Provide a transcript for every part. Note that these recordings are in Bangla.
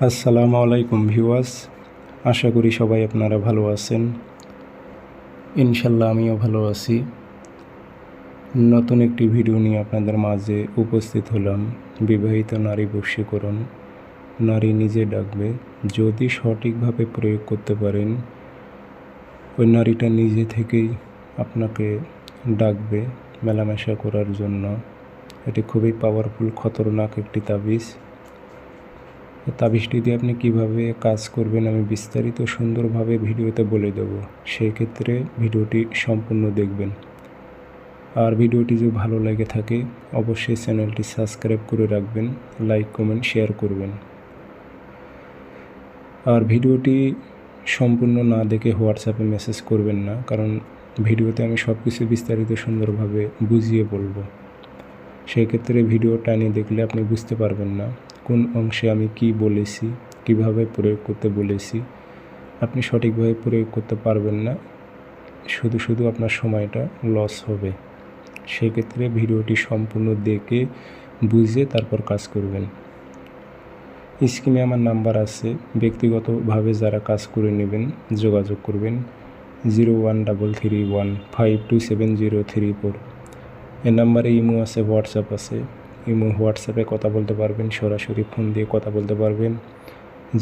আসসালামু আলাইকুম ভিউয়ার্স, আশা করি সবাই আপনারা ভালো আছেন। ইনশাল্লাহ আমিও ভালো আছি। নতুন একটি ভিডিও নিয়ে আপনাদের মাঝে উপস্থিত হলাম। বিবাহিত নারী বশীকরণ, নারী নিজে ডাকবে। যদি সঠিকভাবে প্রয়োগ করতে পারেন, ওই নারীটা নিজে থেকেই আপনাকে ডাকবে মেলামেশা করার জন্য। এটি খুবই পাওয়ারফুল, খতরনাক একটি তাবিজ। তাবিজটি দিয়ে আপনি কীভাবে কাজ করবেন আমি বিস্তারিত সুন্দরভাবে ভিডিওতে বলে দেব। সেই ক্ষেত্রে ভিডিওটি সম্পূর্ণ দেখবেন। আর ভিডিওটি যদি ভালো লেগে থাকে অবশ্যই চ্যানেলটি সাবস্ক্রাইব করে রাখবেন, লাইক কমেন্ট শেয়ার করবেন। আর ভিডিওটি সম্পূর্ণ না দেখে হোয়াটসঅ্যাপে মেসেজ করবেন না, কারণ ভিডিওতে আমি সব কিছু বিস্তারিত সুন্দরভাবে বুঝিয়ে বলবো। সেই ক্ষেত্রে ভিডিও টানে দেখলে আপনি বুঝতে পারবেন না কোন অংশে আমি কি বলেছি, কিভাবে প্রয়োগ করতে বলেছি। আপনি সঠিকভাবে প্রয়োগ করতে পারবেন না, শুধু আপনার সময়টা লস হবে। সেক্ষেত্রে ভিডিওটি সম্পূর্ণ দেখে বুঝে তারপর কাজ করবেন। স্ক্রিনে আমার নাম্বার আছে, ব্যক্তিগতভাবে যারা কাজ করে নেবেন যোগাযোগ করবেন 01331527034। এই নাম্বারে ইমো আছে, হোয়াটসঅ্যাপ আছে। ইমো হোয়াটসঅ্যাপে কথা বলতে পারবেন, সরাসরি ফোন দিয়ে কথা বলতে পারবেন।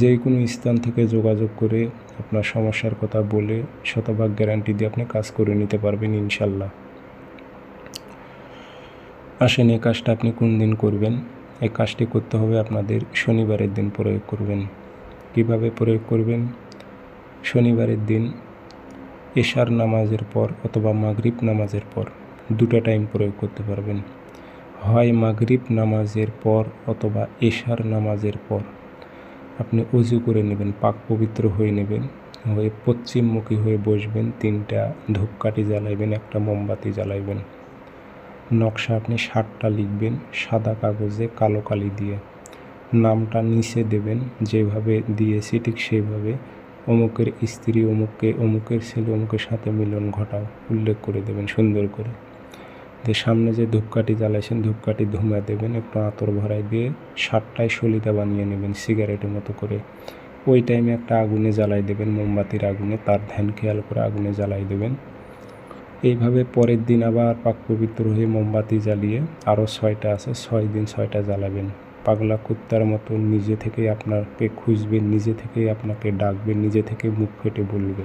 যে কোনো স্থান থেকে যোগাযোগ করে আপনার সমস্যার কথা বলে শতভাগ গ্যারান্টি দিয়ে আপনি কাজ করে নিতে পারবেন ইনশাল্লাহ। আসেন, এই কাজটা আপনি কোন দিন করবেন। এই কাজটি করতে হবে আপনাদের শনিবারের দিন প্রয়োগ করবেন। কিভাবে প্রয়োগ করবেন? শনিবারের দিন এশার নামাজের পর অথবা মাগরিব নামাজের পর, দুটো টাইম প্রয়োগ করতে পারবেন। হয় মাগরিব নামাজের পর অথবা এশার নামাজের পর আপনি উজু করে নেবেন, পাক পবিত্র হয়ে নেবেন, হয়ে পশ্চিমমুখী হয়ে বসবেন, 3টা ধূপকাঠি জ্বালাইবেন, একটা মোমবাতি জ্বালাইবেন। নকশা আপনি 7টা লিখবেন সাদা কাগজে কালো কালি দিয়ে। নামটা নিচে দেবেন, যেভাবে দিয়েছি ঠিক সেইভাবে। অমুকের স্ত্রী অমুককে, অমুকের ছেলে অমুকের সাথে মিলন ঘটাও উল্লেখ করে দেবেন সুন্দর করে। যে সামনে যে ধূপকাঠি জ্বালাইছেন ধূপকাঠি ধুমা দেবেন, একটু আতর ভরাই দিয়ে 7টায় সলিতা বানিয়ে নেবেন সিগারেটের মতো করে। ওই টাইমে একটা আগুনে জ্বালাই দেবেন, মোমবাতির আগুনে, তার ধ্যান খেয়াল করে আগুনে জ্বালাই দেবেন। এইভাবে পরের দিন আবার পাক পবিত্র হয়ে মোমবাতি জ্বালিয়ে আরও 6টা আছে, 6 দিন 6টা জ্বালাবেন। পাগলা কুত্তার মতো নিজে থেকেই আপনাকে খুঁজবে, নিজে থেকেই আপনাকে ডাকবে, নিজে থেকে মুখ ফেটে বলবে।